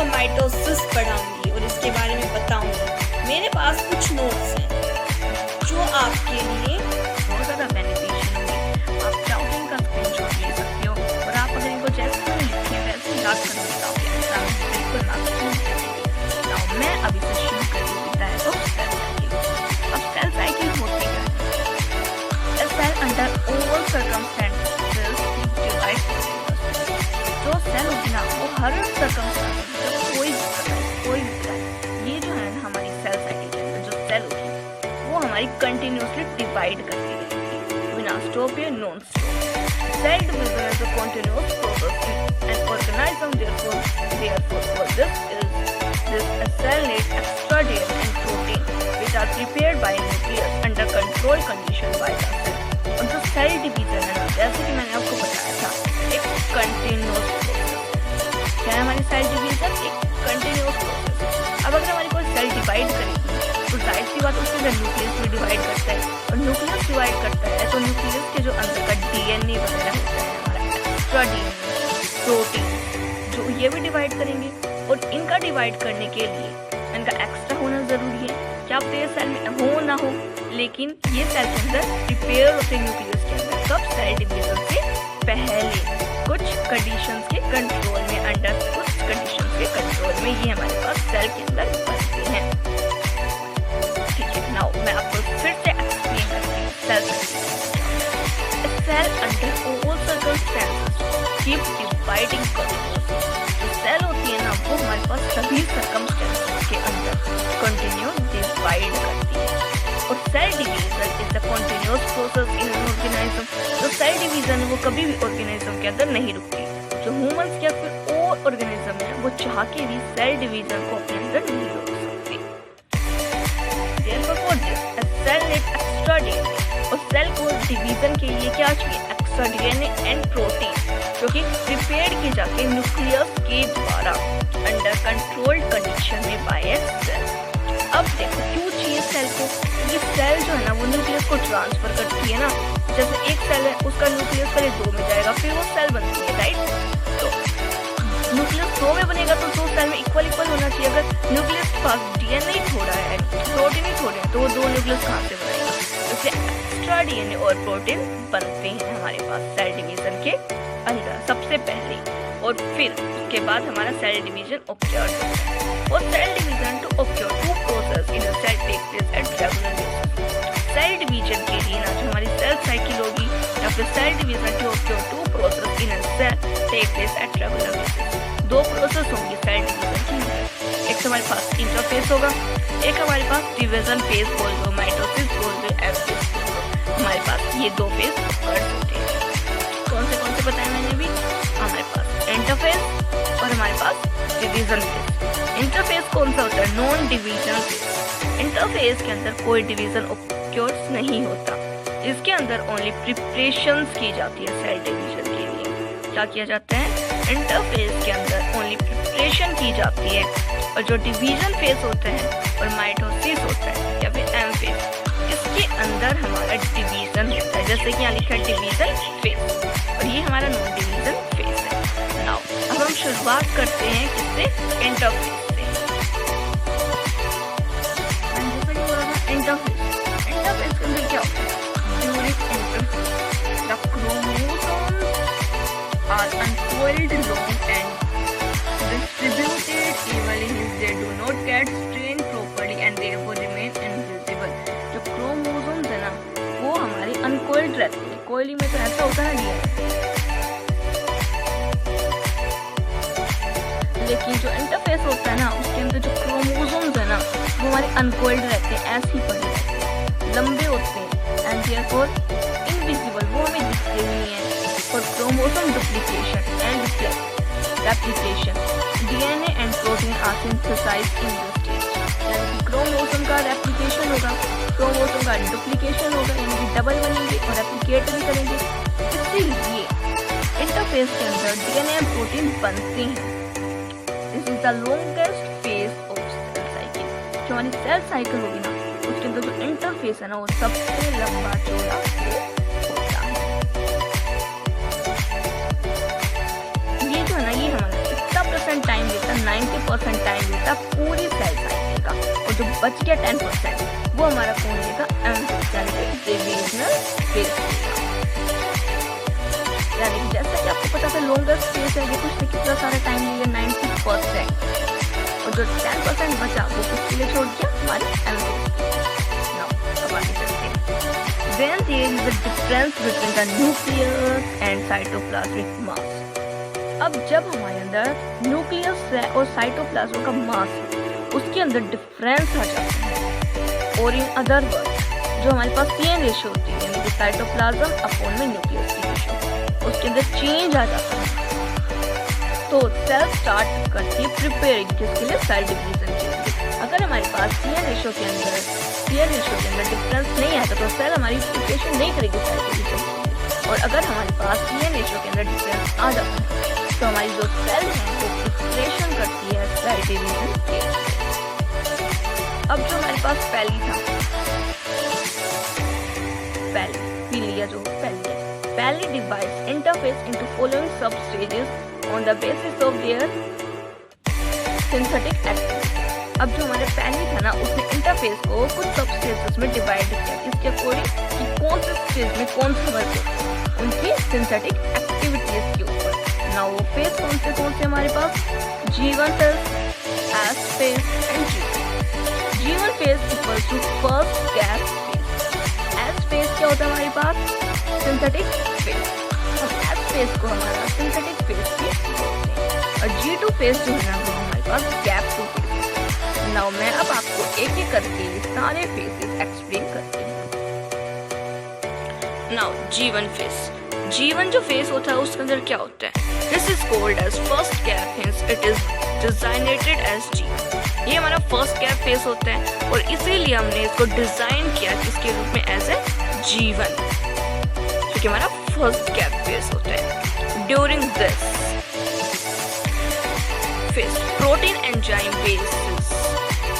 आपको माइटोसिस पढ़ाऊंगी और इसके बारे में बताऊंगी। मेरे पास कुछ नोट्स हैं जो आपके लिए बहुत ज़्यादा बेनिफिशियल होंगे। आप चाहो तो इनका स्क्रीनशॉट ले सकते हो और आप अगर इनको जैसे मैंने लिखे हैं वैसे याद करोगे तो आपके एग्जाम में बिल्कुल मार्क्स छूट जाएंगे। नाउ मैं अभी से शुरू कर दूँगी डायरेक्ट ऑफ सेल साइकिल। अब सेल साइकिल होती क्या है? A cell under all circumstances divides continuously। जो सेल होती ना वो हर सर्कमस्टेंस जब कोई दिक्कत है ये जो है ना हमारी सेल साइकिल के अंदर जो सेल होगी वो हमारी कंटिन्यूसली डिवाइड करती रहेगी बिना स्टॉप या non stop. Cell division is a continuous process in an organism. therefore for this a cell needs extra DNA and protein which are prepared by nucleus under controlled condition by the cell। और जो cell division है ना जैसे कि मैंने आपको बताया था एक कंटिन्यूअस प्रोसेस। क्या है हमारी सेल डिवीजन? एक कंटिन्यूअस प्रोसेस। अब अगर हमारी कोई सेल डिवाइड करेगी तो जाहिर सी बात उसके अंदर न्यूक्लियस में डिवाइड करता है और न्यूक्लियस डिवाइड करता है तो न्यूक्लियस के जो अंदर का डीएनए वगैरह होता है हमारा एक्स्ट्रा डीएनए प्रोटीन जो ये भी डिवाइड करेंगे और इनका डिवाइड करने के लिए इनका एक्स्ट्रा होना ज़रूरी है। क्या आप ये सेल में हो ना हो लेकिन ये सेल के अंदर प्रिपेयर होते हैं न्यूक्लियस के अंदर कब? सेल डिवीजन से पहले कुछ कंडीशंस के कंट्रोल में अंडर कुछ कंडीशंस के कंट्रोल में ये हमारे पास सेल के अंदर बनते हैं। ठीक है, नाउ मैं आपको फिर से एक्सप्लेन करती हूँ cell under all circumstances keep dividing continuously. जो सेल होती है ना वो हमारे पास सभी सर्कमस्टेंसेस के अंदर कंटिन्यू डिवाइड करती है। और cell division is the continuous process in an organism. जो सेल डिवीजन है वो कभी भी ऑर्गेनिज्म के अंदर नहीं रुकती। जो ह्यूमंस या फिर और ऑर्गेनिज्म है वो चाह के भी सेल डिवीजन को अपने अंदर नहीं रोक सकती। Therefore for this a cell needs extra DNA। और सेल को डिवीजन के लिए क्या चाहिए? एक्स्ट्रा डीएनए एंड प्रोटीन जो कि प्रिपेयर की जाके न्यूक्लियस के द्वारा अंडर कंट्रोल्ड कंडीशन में बाय सेल। अब देखो क्यों चाहिए सेल को? क्योंकि सेल जो है ना वो न्यूक्लियस को ट्रांसफर करती है ना। जैसे एक सेल है उसका न्यूक्लियस पहले 2 में जाएगा फिर वो सेल बनती है, राइट? तो न्यूक्लियस 2 में बनेगा तो 2 सेल में इक्वल होना चाहिए। अगर न्यूक्लियस के पास डीएनए ही थोड़ा है प्रोटीन ही थोड़े हैं तो वो 2 न्यूक्लियस कहाँ से बनेगा? इसलिए एक्स्ट्रा डीएनए और प्रोटीन बनते हैं हमारे पास सेल डिवीजन के अंदर सबसे पहले और फिर उसके बाद हमारा सेल डिवीजन ऑक्योर होता है। और cell division to occur to process in a cell take place at regular basis. Cell division के लिए ना जो हमारी सेल साइकिल होगी या फिर cell division to occur to process in a cell take place at regular basis. 2 process होंगी cell division की। एक हमारे पास इंटरफेस होगा, एक हमारे पास डिवीजन फेज बोल दो, माइटोसिस बोल दो, एफ फेज बोल दो। हमारे पास ये 2 फेज कर सकते हैं। कौन से बताए मैंने भी? हमारे पास इंटरफेस और हमारे पास डिवीजन फेज। इंटरफेस कौन सा होता है? Non division phase. इंटरफेस के अंदर कोई डिवीजन ऑक्योर्स नहीं होता। इसके अंदर ओनली प्रिपरेशंस की जाती है सेल डिवीजन के लिए। क्या किया जाता है? इंटरफेस के अंदर ओनली प्रिपरेशन की जाती है। और जो डिवीजन फेज होता है और माइटोसिस होता है या फिर एम फेज इसके अंदर हमारा डिवीजन होता है। जैसे कि यहाँ लिखा है डिवीजन फेज और ये हमारा नॉन डिवीजन फेज है। नाउ अब हम शुरुआत करते हैं किससे? इंटरफेस से। जैसा कि बोला था इंटरफेस के अंदर क्या होता है? During interphase the chromosomes are unfold long and distributed evenly। they do not get strained properly and therefore remain invisible। जो क्रोमोसोम्स है ना वो हमारी अनकोइल्ड रहती है। कोयली में तो ऐसा होता है ना लेकिन जो इंटरफेस होता है ना उसके अंदर जो क्रोमोसोम्स है ना वो हमारे अनकोइल्ड रहते हैं, ऐसे ही पड़े रहते हैं, लंबे होते हैं एंड देयरफॉर इनविजिबल, वो हमें दिखते नहीं है। और chromosome duplication and replication DNA and protein are synthesised in this stage. यानी कि क्रोमोसोम का रेप्लिकेशन होगा, क्रोमोसोम का डुप्लीकेशन होगा यानी कि डबल बनेंगे और रेप्लिकेट भी करेंगे। इसीलिए इंटरफेस के अंदर डीएनए एंड प्रोटीन बनते हैं। This is the longest phase of cell cycle. जो हमारी सेल साइकिल होगी ना उसके अंदर जो इंटरफेस है ना वो सबसे लंबा चौड़ा होता है। ये जो है ना ये हमारा कितना % टाइम लेता है? 90% टाइम लेता पूरी सेल साइकिल का, और जो बच गया 10% वो हमारा कौन लेगा, एम यानी कि डिविजनल फेज लेगा। यानी कि जैसा कि आपको पता था लॉन्गेस्ट फेज है, ये कुछ कितना सारा टाइम लिया 90%, और जो 10% बचा वो किसके लिए छोड़ दिया, हमारे एम अब आगे चलते हैं। Then there is a difference between the nucleus and cytoplasmic mass. अब जब हमारे अंदर न्यूक्लियस है और साइटोप्लाज्म का मास है, उसके अंदर डिफरेंस आ जाता है, और इन अदर वर्ड जो हमारे पास पीएन रेशियो होती है, यानी कि साइटोप्लाज्म अपॉन में न्यूक्लियस की रेशियो, उसके अंदर चेंज आ जाता है। तो सेल स्टार्ट करती है प्रिपेयरिंग किसके लिए, सेल डिवीजन के लिए। अगर हमारे पास पीएन रेशियो के अंदर डिफरेंस नहीं आता तो सेल हमारी प्रिपरेशन नहीं करेगी सेल डिवीजन, और अगर हमारे पास पीएन रेशियो के अंदर डिफरेंस आ जाता है तो हमारी जो सेल है वो प्रिपरेशन करती है सेल डिवीजन के लिए। अब जो हमारे पास पहली डिवाइड्स इंटरफेस इनटू फॉलोइंग सब stages on the basis of their synthetic activity. अब जो हमारे पहली था ना, उसने इंटरफेस को कुछ सब स्टेजेस में डिवाइड किया, इसके अकॉर्डिंग कि कौन से स्टेज में कौन से वर्क होते उनकी सिंथेटिक एक्टिविटीज के ऊपर। ना वो फेज कौन से हमारे पास, G1 phase, S phase and G1 phase equals to first gap phase. S phase क्या होता है हमारे पास, सिंथेटिक फेज, हम S फेज को हमारा सिंथेटिक फेज भी बोलते हैं, और G2 फेज जो है ना वो हमारे पास गैप 2 फेज। नाउ मैं अब आपको एक एक करके सारे फेजेस एक्सप्लेन करती हूँ। नाउ G1 फेज, G1 जो फेज होता है उसके अंदर क्या होता है, this is called as first gap, hence it is designated as G1। ये हमारा फर्स्ट गैप फेज होता है, और इसीलिए हमने इसको डिजाइन किया किसके रूप में, एज ए G1, क्योंकि हमारा फर्स्ट गैप फेज होता है। During this phase protein enzyme basis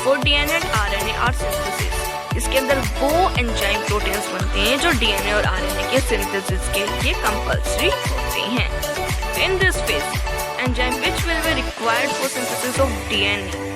for DNA and RNA are synthesis. इसके अंदर वो एंजाइम प्रोटीन्स बनते हैं जो डीएनए और आरएनए के सिंथेसिस के लिए कंपल्सरी होते हैं। In this phase enzyme which will be required for synthesis of DNA,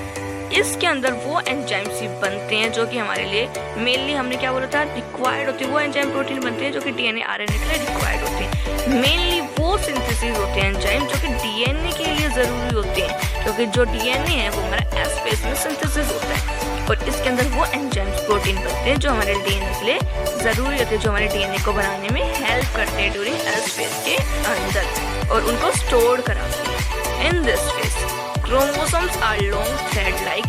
इसके अंदर वो एंजाइम्स ही बनते हैं जो कि हमारे लिए मेनली, हमने क्या बोला था, रिक्वायर्ड होते हैं। वो एंजाइम प्रोटीन बनते हैं जो कि डीएनए आरएनए के लिए रिक्वायर्ड होते हैं। मेनली वो सिंथेसिस होते हैं एंजाइम जो कि डीएनए के लिए जरूरी होते हैं, क्योंकि जो डीएनए है वो हमारा एस फेज में सिंथेसिस होता है, और इसके अंदर वो एंजाइम्स प्रोटीन बनते हैं जो हमारे डीएनए के लिए जरूरी होते हैं, जो हमारे डीएनए को बनाने में हेल्प करते हैं ड्यूरिंग एस फेज के अंदर, और उनको स्टोर कराते हैं। In this phase chromosomes are long thread like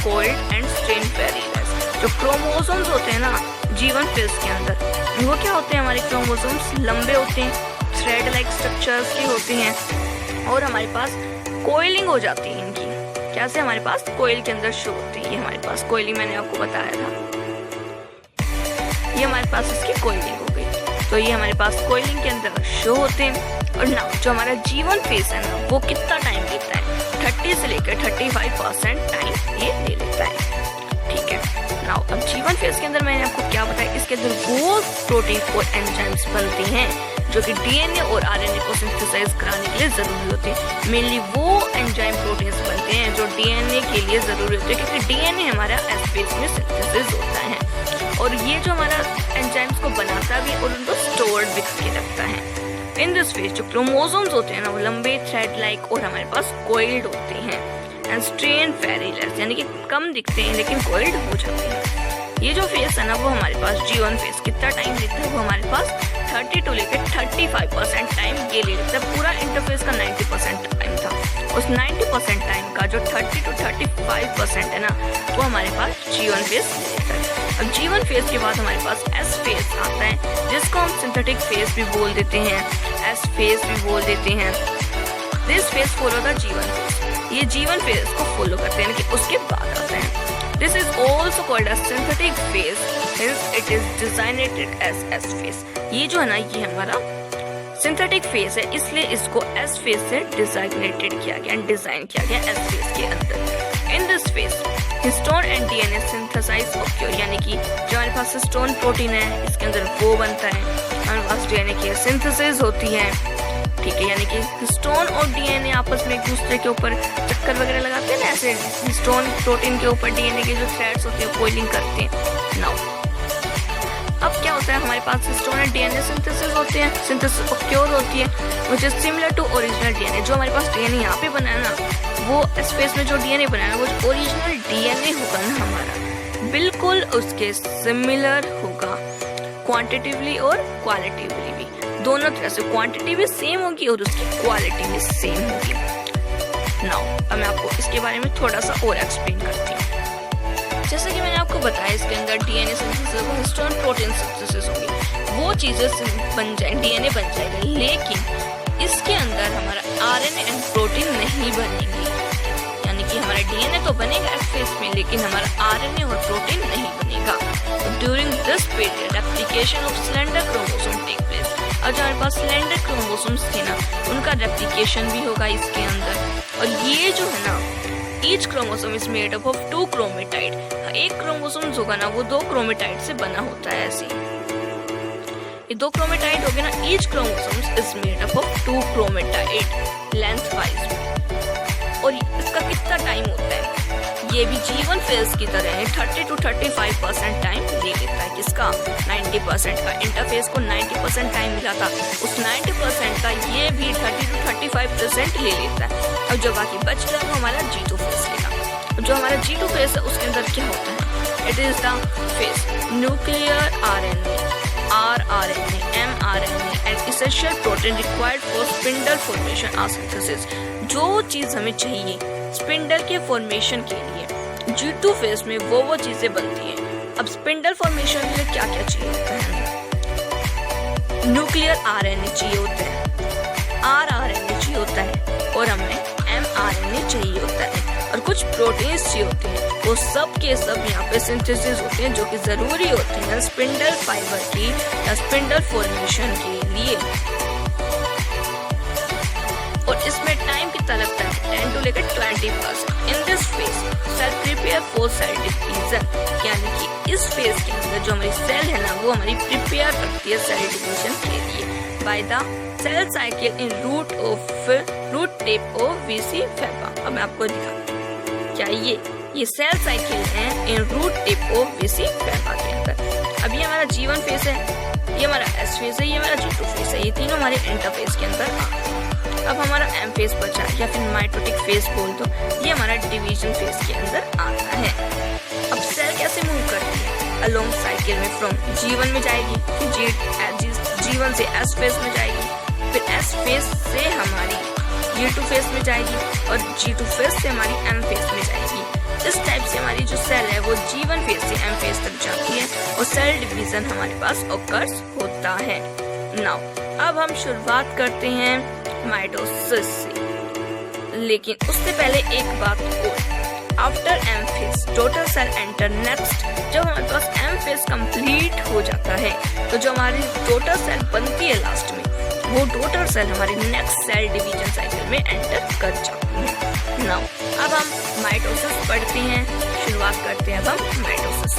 coiled and strain पेरीलेस। जो क्रोमोसोम्स होते हैं ना G1 फेज के अंदर, वो क्या होते हैं, हमारे क्रोमोसोम्स लंबे होते हैं, थ्रेड लाइक स्ट्रक्चर्स के होते हैं, और हमारे पास कोइलिंग हो जाती है इनकी। कैसे, हमारे पास कोइल के अंदर शो होती है। ये हमारे पास कोइलिंग मैंने आपको बताया था, ये हमारे पास इसकी कोइलिंग हो गई, तो ये हमारे पास कोइलिंग के अंदर शो होते हैं। और ना जो हमारा G1 फेज है ना, वो कितना टाइम लेता है, 30 से लेकर 35% टाइम ये ले लेता है। ठीक है, नाउ अब G1 फेज के अंदर मैंने आपको क्या बताया, इसके अंदर वो प्रोटीन और एंजाइम्स बनते हैं जो कि डीएनए और आरएनए को सिंथेसाइज कराने के लिए जरूरी होते हैं। मेनली वो एंजाइम प्रोटीन्स बनते हैं जो डीएनए के लिए जरूरी होते हैं, क्योंकि डीएनए हमारा एस फेज में सिंथेसाइज होता है, और ये जो हमारा एंजाइम्स को बनाता भी और उनको स्टोर्ड भी करके रखता है। इन दिस फेज जो क्रोमोसोम्स होते हैं ना, वो लंबे थ्रेड लाइक और हमारे पास कोइल्ड होते हैं, एंड स्ट्रेन पेरीलेस, यानी कि कम दिखते हैं लेकिन कोइल्ड हो जाते हैं। ये जो फेज है ना, वो हमारे पास G1 फेज कितना टाइम लेता है, वो हमारे पास 30 to लेकर 35% टाइम ये ले लेता है। पूरा इंटरफेस का 90% टाइम था, उस 90% टाइम का जो 30 to 35% है ना, वो हमारे पास G1 फेज ले लेता है। अब G1 फेज के बाद हमारे पास S फेज आता है, जिसको हम सिंथेटिक फेज भी बोल देते हैं, S फेज भी बोल देते हैं। This phase follow the G1 phase, ये G1 फेज को फॉलो करते हैं, कि उसके बाद आता है। This is also called as synthetic phase, hence it is designated as S phase. ये जो है ना, ये हमारा सिंथेटिक फेज है, इसलिए इसको S फेज से डिजाइनेटेड किया गया, डिजाइन किया गया S फेज के अंदर। In this phase histone and DNA synthesise occur, यानी कि जो हमारे पास हिस्टोन प्रोटीन है, इसके अंदर वो बनता है, हमारे पास डीएनए की सिंथेसिस होती है। ठीक है, यानी कि हिस्टोन और डीएनए आपस में एक दूसरे के ऊपर चक्कर वगैरह लगाते हैं ना, ऐसे हिस्टोन प्रोटीन के ऊपर डीएनए के जो थ्रेड्स होते हैं कोइलिंग करते हैं। नाउ अब क्या होता है, हमारे पास हिस्टोन और डीएनए सिंथेसिस होते हैं, सिंथेसिस ऑक्योर होती है which is similar to original DNA. जो हमारे पास डीएनए यहाँ पे बना है ना, वो स्पेस में जो डीएनए बना है वो ओरिजिनल डीएनए होगा ना हमारा, बिल्कुल उसके सिमिलर होगा, क्वांटिटिवली और क्वालिटिवली भी, दोनों तरह से क्वांटिटी भी सेम होगी और उसकी क्वालिटी भी सेम होगी। नाउ अब मैं आपको इसके बारे में थोड़ा सा और एक्सप्लेन करती हूँ। जैसे कि मैंने आपको बताया, इसके अंदर डीएनए सिंथेसिस और हिस्टोन प्रोटीन सिंथेसिस होगी, वो चीजें बन जाएंगी, डीएनए बन जाएगा, लेकिन इसके अंदर हमारा आरएनए एंड प्रोटीन नहीं बनेंगे। यानी कि हमारा डीएनए तो बनेगा एफ फेज में, लेकिन हमारा आरएनए और प्रोटीन नहीं बनेगा। During this period replication of cylinder chromosome take place. और जो हमारे पास सिलेंडर क्रोमोसोम्स थे ना, उनका रेप्लिकेशन भी होगा इसके अंदर। और ये जो है ना, each chromosome is made up of 2 chromatid. एक क्रोमोसोम्स होगा ना, वो 2 क्रोमेटाइड से बना होता है। ऐसे ये 2 क्रोमेटाइड हो गए ना, each chromosomes is made up of 2 chromatid length wise. और इसका कितना टाइम होता है, ये भी जीवन फेज की तरह है, 30 to 35% टाइम ले लेता है। किसका? 90% का। इंटरफेस को 90% टाइम मिला था, उस 90% का ये भी 30 to 35% ले लेता है। और जो बाकी बच रहा है वो हमारा G2 फेज लेगा। जो हमारा G2 फेज है उसके अंदर क्या होता है, it is the phase nuclear RNA, rRNA, mRNA and essential protein required for spindle formation और सिंथेसिस। जो चीज हमें चाहिए स्पिंडल के फॉर्मेशन के लिए, G2 फेज में वो चीजें बनती हैं। अब स्पिंडल फॉर्मेशन के लिए क्या क्या चाहिए होता है, न्यूक्लियर आरएनए चाहिए होता है, rRNA चाहिए होता है, और हमें mRNA चाहिए होता है, और कुछ प्रोटीन्स चाहिए होते हैं। वो सब के सब यहाँ पे सिंथेसिस होते हैं जो कि जरूरी होते हैं स्पिंडल फाइबर की या स्पिंडल फॉर्मेशन के लिए। और इसमें टाइम कितना लगता है, 10 to 20%। In this phase cell prepare for cell division, यानी कि इस फेज के अंदर जो हमारी सेल है ना, वो हमारी प्रिपेयर करती है सेल डिवीजन के लिए by the cell cycle in root tip of VC faba. अब मैं आपको दिखाता हूँ, क्या ये सेल साइकिल है in root tip of VC faba के अंदर। अब ये हमारा G1 फेज है, ये हमारा S फेज है, ये हमारा G2 फेज है, ये तीनों हमारे इंटरफेस के अंदर आते हैं। अब हमारा M फेज बचा है, या फिर माइटोटिक फेज बोल दो, ये हमारा डिवीजन फेज के अंदर आता है। अब सेल कैसे मूव करती है, अलोंग साइकिल में फ्रॉम G1 में जाएगी, फिर G1 से S फेज में जाएगी, फिर S फेज से हमारी G2 फेज में जाएगी, और G2 फेज से हमारी M फेज में जाएगी। इस टाइप से हमारी जो सेल है वो G1 फेज से M फेज तक जाती है, और सेल डिवीजन हमारे पास ऑकर्स होता है। नाउ अब हम शुरुआत करते हैं माइटोसिस से, लेकिन उससे पहले एक बात और, after M phase total sale enter next. जब हमारे पास M फेज कंप्लीट हो जाता है, तो जो हमारी टोटल सेल बनती है लास्ट में, वो टोटल सेल हमारे नेक्स्ट सेल डिवीजन साइकिल में एंटर कर जाती है। नाउ अब हम माइटोसिस पढ़ते हैं, शुरुआत करते हैं अब हम माइटोसिस।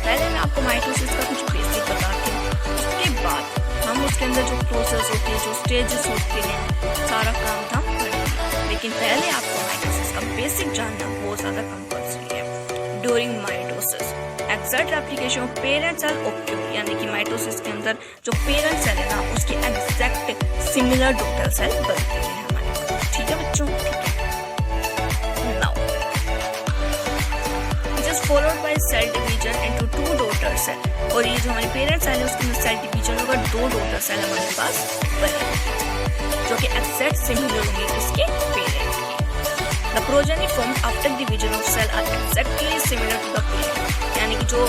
पहले मैं आपको माइटोसिस का कुछ बेसिक बताती हूँ, उसके बाद हम उसके अंदर जो प्रोसेस होती है, जो स्टेजेस होते हैं, सारा काम था करेंगे। लेकिन पहले आपको माइटोसिस का बेसिक जानना बहुत ज़्यादा कंपल्सरी है। During mitosis exact application of parent cell occur, यानी कि माइटोसिस के अंदर जो पेरेंट सेल है ना, उसकी एग्जैक्ट सिमिलर डॉटर सेल बनती है हमारे पास। ठीक है बच्चों, ठीक है। Now it is followed by cell division into 2 daughter cell, और ये जो हमारी पेरेंट सेल है उसके अंदर सेल डिवीजन होगा, 2 डॉटर सेल हमारे पास बनेंगे जो कि एग्जैक्ट सिमिलर होंगे इसके पेरेंट की। The progeny formed after division of cell are exactly similar to the parent, यानी कि जो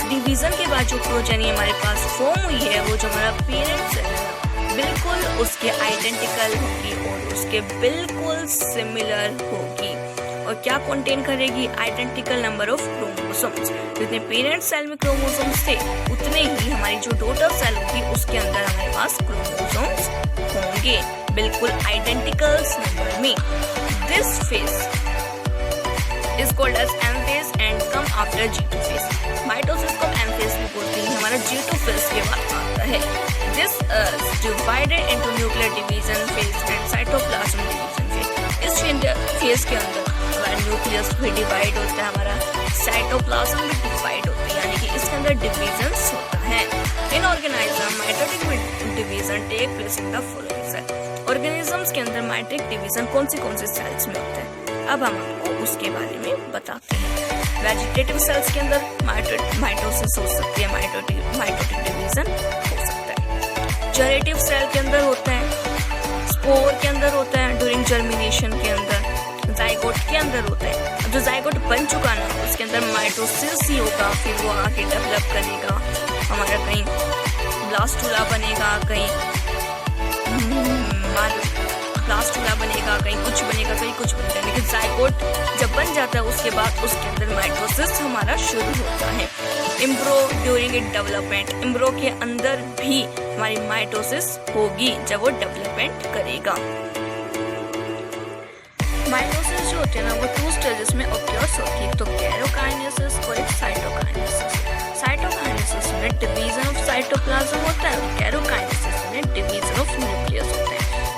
डिवीजन के बाद जो प्रोजेनी हमारे पास फॉर्म हुई है, वो जो हमारा पेरेंट सेल है बिल्कुल उसके आइडेंटिकल होगी और उसके बिल्कुल सिमिलर होगी। और क्या कंटेन करेगी, आइडेंटिकल नंबर ऑफ क्रोमोसोम्स। जितने पेरेंट सेल में क्रोमोसोम्स थे, उतने ही हमारी जो डॉटर सेल होगी उसके अंदर हमारे पास क्रोमोसोम्स होंगे, बिल्कुल आइडेंटिकल नंबर में। This phase is called as M phase and come after G2 phase. Mitosis को M फेज भी बोलते हैं, हमारा G2 फेज के बाद आता है। This divided into nuclear division phase and cytoplasm division phase. इस फेज के अंदर हमारा न्यूक्लियस भी डिवाइड होता है, हमारा साइटोप्लाज्म भी डिवाइड होता है, यानी कि इसके अंदर डिवीजन्स होता है। In organism mitotic division take place in the following cell. Organisms के अंदर माइटोटिक डिवीजन कौन सी सेल्स में होता है, अब हम आपको उसके बारे में बताते हैं। वेजिटेटिव सेल्स के अंदर माइटोसिस हो सकती है, माइटोटिक डिवीजन हो सकता है। जेनेटिव सेल के अंदर होता है, स्पोर के अंदर होता है, ड्यूरिंग जर्मिनेशन के अंदर, जाइगोट के अंदर होता है। अब जो जाइगोट बन चुका ना, उसके अंदर माइटोसिस ही होगा, फिर वो आगे डेवलप करेगा, हमारा कहीं ब्लास्टुला बनेगा, कहीं ब्लास्टुला बनेगा, कहीं कुछ बनेगा, कहीं कुछ बनेगा। लेकिन जाइगोट जब बन जाता है उसके बाद उसके अंदर माइटोसिस हमारा शुरू होता है। एम्ब्रो ड्यूरिंग इट डेवलपमेंट, एम्ब्रो के अंदर भी हमारी माइटोसिस होगी जब वो डेवलपमेंट करेगा। माइटोसिस जो होते हैं ना, वो 2 स्टेजेस में ऑक्योर्स होती है, तो कैरोकाइनेसिस और एक साइटोकाइनेसिस। साइटोकाइनेसिस में डिवीजन ऑफ साइटोप्लाज्म होता है और कैरोकाइनेसिस में डिवीजन ऑफ न्यूक्लियस होता है।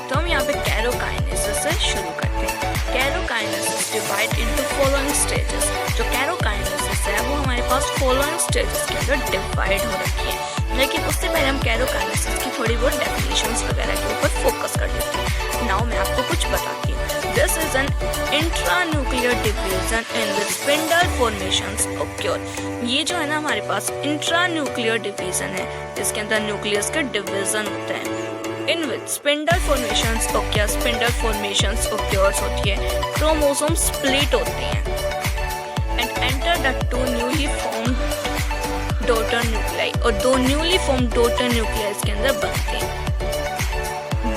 तो हम यहाँ पे कैरोकाइनेसिस से शुरू करते हैं। कैरोकाइनेसिस डिवाइड इनटू फॉलोइंग स्टेजेस। जो कैरोकाइनेसिस है वो हमारे पास फॉलोइंग स्टेजेस के अंदर डिवाइड हो रखी है, लेकिन उससे पहले हम कैरोकाइनेसिस की थोड़ी बहुत डेफिनेशंस वगैरह के ऊपर फोकस कर लेते हैं। नाउ मैं आपको कुछ बताती हूँ। This is an intranuclear division in which spindle formations occur. ये जो है ना हमारे पास इंट्रान्यूक्लियर डिवीजन है, इसके अंदर न्यूक्लियस का डिवीजन होता है। In which spindle formations occur, spindle formations occurs होती है, क्रोमोसोम स्प्लिट होते हैं and enter the 2 newly formed daughter nuclei, और 2 newly formed daughter nuclei इसके अंदर बनते हैं।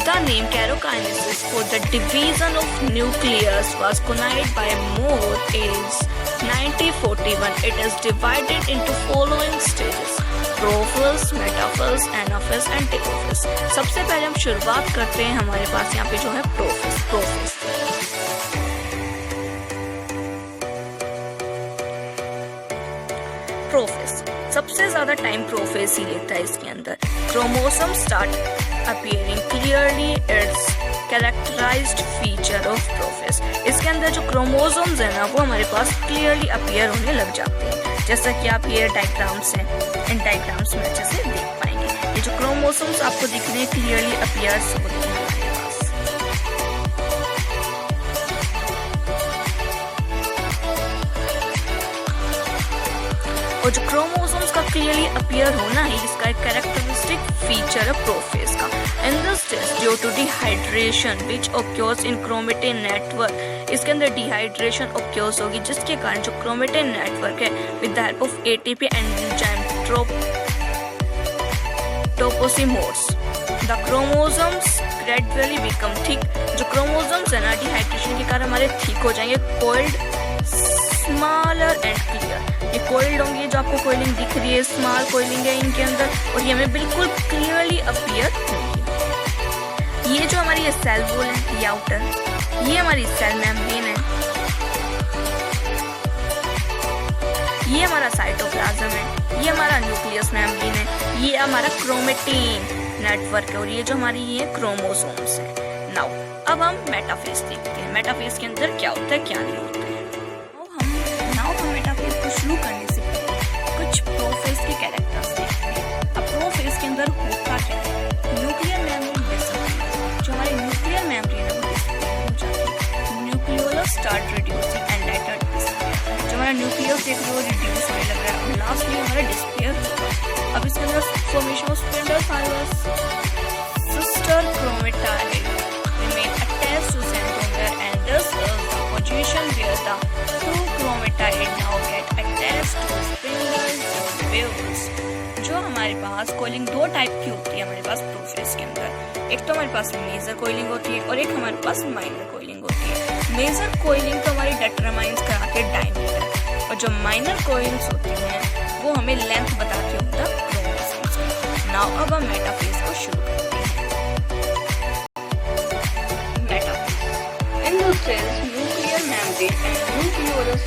The name Karokinesis for the division of nucleus was coined by Moore in 1941. It is divided into following stages: prophase, metaphase, anaphase and telophase. सबसे पहले हम शुरुआत करते हैं, हमारे पास यहाँ पे जो है प्रोफेज। सबसे ज्यादा टाइम प्रोफेज ही लेता है इसके अंदर। Chromosome start appearing clearly, its characterized feature of prophase. इसके अंदर जो क्रोमोसोम्स है ना, वो हमारे पास क्लियरली अपीयर होने लग जाते हैं, जैसा कि आप ये डायग्राम्स हैं, इन डायग्राम्स में अच्छे से देख पाएंगे। ये जो क्रोमोसोम्स आपको दिख रहे हैं क्लियरली अपीयर्स होते हैं हमारे पास। और जो क्रोमोसोम्स का क्लियरली अपीयर होना है, इसका एक कैरेक्टरिस्टिक फीचर है प्रोफेज का। In this stage due to dehydration which occurs in chromatin network, इसके अंदर डिहाइड्रेशन ऑक्योर्स होगी, जिसके कारण जो क्रोमेटिन नेटवर्क है with the help of ATP enzyme topoisomerase the chromosomes gradually become thick. जो क्रोमोसोम्स है ना, डिहाइड्रेशन के कारण हमारे थिक हो जाएंगे, कोल्ड, स्मॉलर एंड क्लियर। ये कोइल्ड होंगी, जो आपको कोइलिंग दिख रही है, स्मॉल कोइलिंग है इनके अंदर, और ये हमें बिल्कुल क्लियरली अपीयर होंगी। ये जो हमारी ये सेल वॉल है, ये आउटर, ये हमारी सेल मेम्ब्रेन है, ये हमारा साइटोप्लाज्म है, ये हमारा न्यूक्लियस मेम्ब्रेन है, ये हमारा क्रोमेटिन नेटवर्क है, और ये जो हमारी ये क्रोमोसोम्स है। नाउ अब हम मेटाफेज देखते हैं, मेटाफेज के अंदर क्या होता है क्या नहीं होता है। मेटाफेज को शुरू करने से पहले कुछ प्रोफेज के कैरेक्टर्स देखते हैं। अब प्रोफेज के अंदर होता क्या है, न्यूक्लियर मेम्ब्रेन डिसअपियर, जो हमारे न्यूक्लियर मेम्ब्रेन है वो डिसअपियर हो जाती है, nucleolus start reducing and later disappear, जो हमारा न्यूक्लियस देख लो रिड्यूस होने लग रहा है और लास्टली हमारा डिसअपियर होगा। अब इसके अंदर formation of spindle fibres, sister chromatid remain attached to centromere and this is the position where the two chromatide now get attached to spindles or wheels। जो हमारे पास कोइलिंग 2 टाइप की होती है हमारे पास प्रोफेज के अंदर। एक तो हमारे पास मेजर कोइलिंग होती है और एक हमारे पास माइनर कोइलिंग होती है। मेजर कोइलिंग तो हमारी डिटरमाइंस कराती है डायमीटर, और जो माइनर कोइलिंग्स होती हैं वो हमें लेंथ बताती होता है क्रोमोसोम्स की। नाउ अब हम मेटाफेज को शुरू करते हैं। Metaphase in this phase nuclear membrane and nucleolus,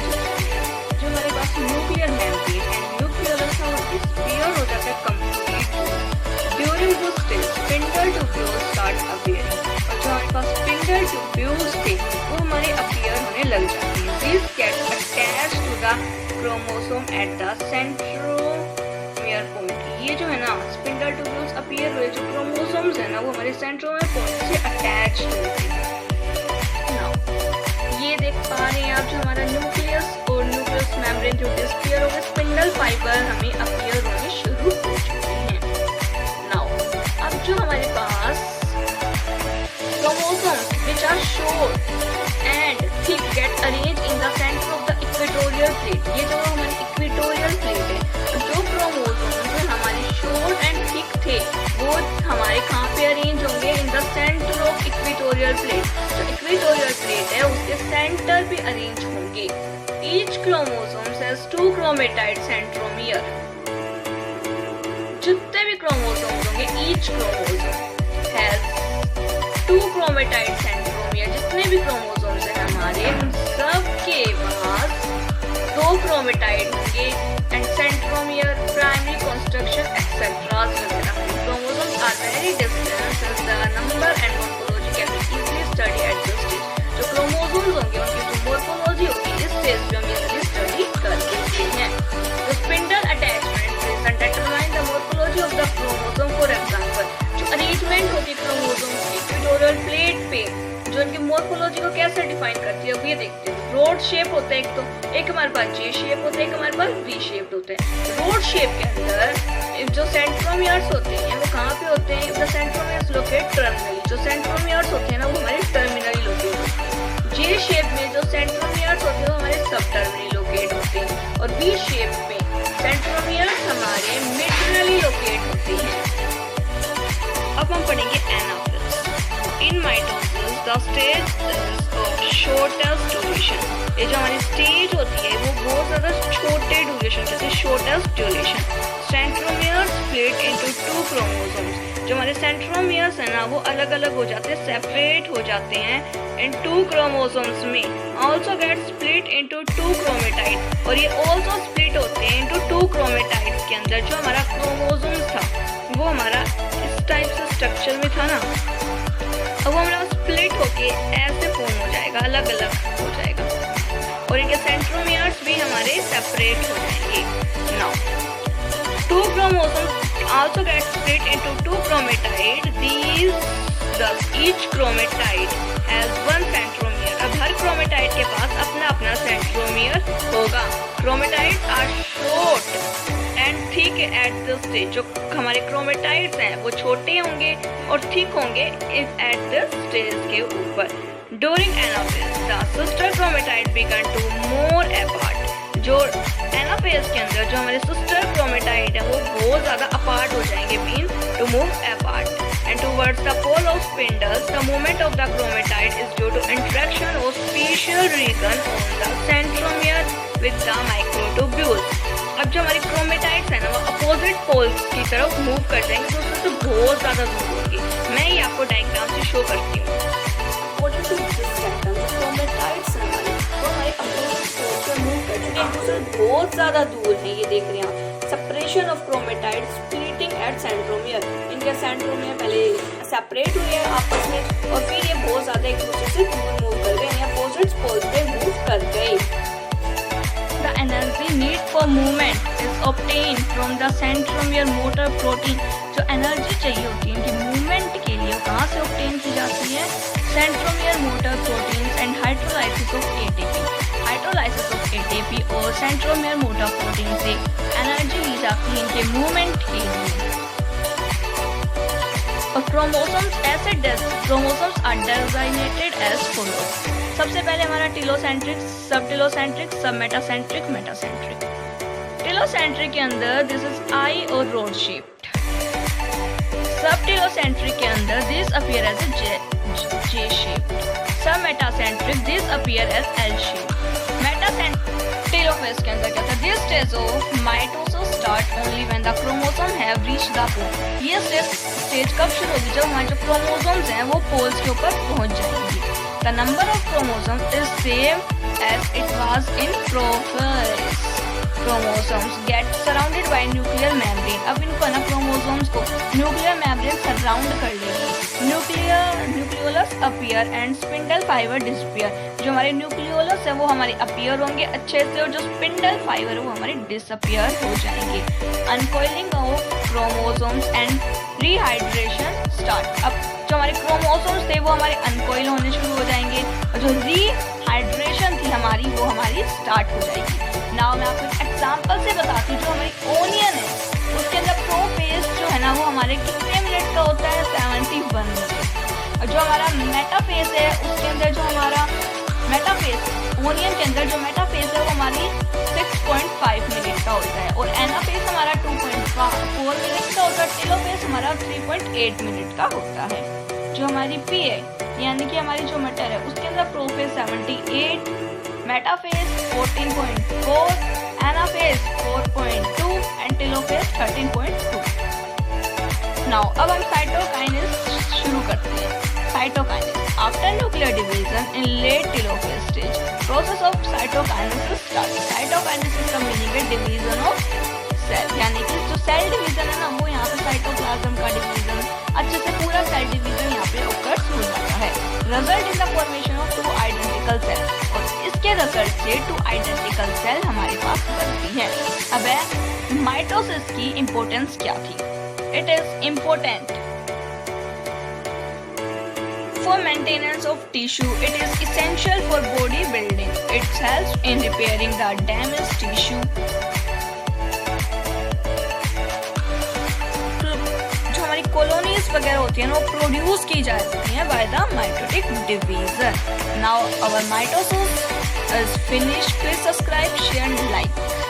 जो हमारे पास ट्यूब्यूल्स थे वो हमारे अपीयर होने लग जाते हैं। This get attached to the chromosome at the centromere point. ये जो है ना स्पिंडल ट्यूब्यूल्स अपीयर हुए, जो क्रोमोसोम्स है ना वो हमारे सेंट्रोमियर पॉइंट से अटैच्ड होते हैं। ये देख पा रहे हैं आप जो हमारा न्यूक्लियस और न्यूक्लियस मेम्ब्रेन जो डिस्पियर हो गए, स्पिंडल फाइबर हमें अपीयर होने शुरू हो चुके हैं। नाउ अब जो हमारे पास chromosomes which are short and thick get arranged in the center of the equatorial plate। ये जो हमारी इक्वेटोरियल प्लेट है, तो जो क्रोमोसोम्स हमारे शॉर्ट एंड थिक थे वो हमारे कहाँ पे अरेंज होंगे? In the centre of equatorial plate. जो इक्वेटोरियल प्लेट है उसके सेंटर पे अरेंज होंगे। Each chromosomes has 2 chromatid centromere. जितने भी क्रोमोसोम्स होंगे, each chromosome has 2 chromatid centromere. जितने भी क्रोमोसोम्स हैं हमारे, उन सब के पास 2 क्रोमेटाइड होंगे and centromere, primary construction etcetera वगैरह। Chromosomes are very different since the number and morphology can be easily study at this stage. जो क्रोमोसोम्स होंगे उनकी जो मॉर्फोलॉजी होगी इस स्टेज पे हम इजीली स्टडी कर सकते हैं। तो spindle attachment region determine the morphology of the chromosome. For example जो अरेंजमेंट होगी क्रोमोसोम्स की इक्वेटोरियल प्लेट पे, जो इनकी मॉर्फोलॉजी को कैसे डिफाइन करती है अब ये देखते हैं। रोड शेप होता है एक हमारे पास जे शेप होता है, एक हमारे पास वी शेप होता है। रोड शेप के अंदर जो सेंट्रोमियर्स होते हैं वो कहाँ पे होते हैं? The centromeres locate terminally. जो सेंट्रोमियर्स होते हैं ना वो हमारे टर्मिनली लोकेट होते हैं। जे शेप में जो सेंट्रोमियर्स होते हैं वो हमारे सब टर्मिनली लोकेट होते हैं, और वी शेप में सेंट्रोमियर्स हमारे मिडरली लोकेट होते हैं। अब हम पढ़ेंगे anaphase. In mitosis the stage of shortest duration. ये जो हमारी स्टेज होती है वो बहुत ज़्यादा छोटे ड्यूरेशन होते हैं, shortest duration. Centromeres split into 2 chromosomes. जो हमारे सेंट्रोमियर्स है ना वो अलग अलग हो जाते हैं, सेपरेट हो जाते हैं इन 2 क्रोमोसोम्स में। Also get split into 2 chromatid. और ये ऑल्सो स्प्लिट होते हैं इनटू 2 क्रोमेटाइड्स के अंदर। जो हमारा क्रोमोसोम्स था वो हमारा इस टाइप से स्ट्रक्चर में था ना, अब वो हमारा स्प्लिट होके ऐसे फॉर्म हो जाएगा, अलग अलग हो जाएगा, और इनके सेंट्रोमियर्स भी हमारे सेपरेट हो जाएंगे। Now 2 chromosomes also get split into 2 chromatide. Thus each chromatide has 1 centromere. अब हर क्रोमेटाइड के पास अपना अपना सेंट्रोमियर होगा। Chromatids are short and thick at the stage. जो हमारे क्रोमेटाइड्स हैं वो छोटे होंगे और थिक होंगे एट द स्टेज के ऊपर। During anaphase the sister chromatid began to move apart. जो एनाफेज के अंदर जो हमारे सिस्टर क्रोमेटाइड है वो बहुत ज़्यादा अपार्ट हो जाएंगे, mean to move apart and towards the pole of spindles. The movement of the chromatide is due to interaction of special region on the centromere with the microtubules. अब जो हमारी chromatids है ना वो अपोजिट पोल्स की तरफ move कर जाएंगे, तो उससे तो बहुत ज़्यादा दूर होगी। मैं ये आपको डायग्राम से शो करती हूँ। क्रोमेटाइड्स हैं वो हमारे अपोजिट पोल्स से मूव कर चुके हैं, दूसरे बहुत ज़्यादा दूर है। ये देख रहे हैं आप, separation of chromatid splitting at centromere. इनके सेंट्रोमियर पहले सेपरेट हुए हैं आपस में और फिर ये बहुत ज़्यादा एक दूसरे से दूर मूव कर गए, या अपोजिट पोल्स पे मूव कर गए। The energy need for movement is obtained from the centromere motor protein. जो एनर्जी चाहिए होती है इनकी मूवमेंट के लिए कहाँ से ऑब्टेन की जाती है? Centromere motor proteins and hydrolysis of ATP. Hydrolysis of ATP और सेंट्रोमियर मोटर प्रोटीन से एनर्जी ली जाती है इनके मूवमेंट के लिए। और chromosomes are designated as follows. सबसे पहले हमारा टिलोसेंट्रिक, सब टिलोसेंट्रिक, सब मेटासेंट्रिक, मेटासेंट्रिक। टिलोसेंट्रिक के अंदर दिस इज आई और रोड शेप्ड। सब टिलोसेंट्रिक के अंदर this appear as a J shaped. Sub metacentric this appear as L shaped. Telophase के अंदर क्या था? This stage of mitosis start only when the chromosome have reached the pole. ये stage कब शुरू होगी? जब हमारे जो क्रोमोसोम्स हैं वो पोल्स के ऊपर पहुंच जाएंगे। The number of chromosomes is same as it was in prophase. Chromosomes get surrounded by nuclear membrane. अब इनको ना क्रोमोसोम्स को न्यूक्लियर मेम्ब्रेन सराउंड कर लेगी। Nucleolus appear and spindle fibre disappear. जो हमारे न्यूक्लियोलस है वो हमारे अपीयर होंगे अच्छे से, और जो स्पिंडल फाइबर है वो हमारे डिसअपीयर हो जाएंगे। Uncoiling of chromosomes and rehydration start. अब जो हमारे क्रोमोसोम्स थे वो हमारे अनकॉइल होने शुरू हो जाएंगे, और जो रीहाइड्रेशन थी हमारी वो हमारी स्टार्ट हो जाएगी। नाउ मैं आपको एग्जांपल से बताती हूँ। जो हमारी ओनियन है उसके अंदर प्रोफेज जो है ना वो हमारे कितने मिनट का होता है, 71 मिनट। और जो हमारा मेटाफेज है उसके अंदर जो हमारा मेटाफेज, ओनियन के अंदर जो मेटाफेज है वो हमारी 6.5 मिनट का होता है, और एनाफेज हमारा 2.4 मिनट का होता है, टेलोफेज हमारा 3.8 मिनट का होता है। जो हमारी पी है यानी कि हमारी जो मटर है उसके अंदर prophase 78, metaphase 14.4, anaphase 4.2 and telophase 13.2। Now अब हम साइटोकाइनेस शुरू करते हैं। Cytokinesis after nuclear division in late telophase stage, process of cytokinesis start. Cytokinesis का मीनिंग है डिवीजन ऑफ सेल, यानी कि जो सेल डिवीजन है ना वो यहाँ पे साइटोप्लाज्म का डिवीजन अच्छे से पूरा सेल डिवीजन यहाँ पे ओकर हो जाता है। Result in the formation of 2 identical cell, और इसके रिजल्ट से 2 आइडेंटिकल सेल हमारे पास बनती है। अब माइटोसिस की इम्पोर्टेंस क्या थी? It is important for maintenance of tissue. It is essential for body building. It helps in repairing the damaged tissue. जो हमारी कॉलोनीज वगैरह होती है ना वो प्रोड्यूस की जाती हैं by the mitotic division. Now our mitosis is finished. Please subscribe, share and like.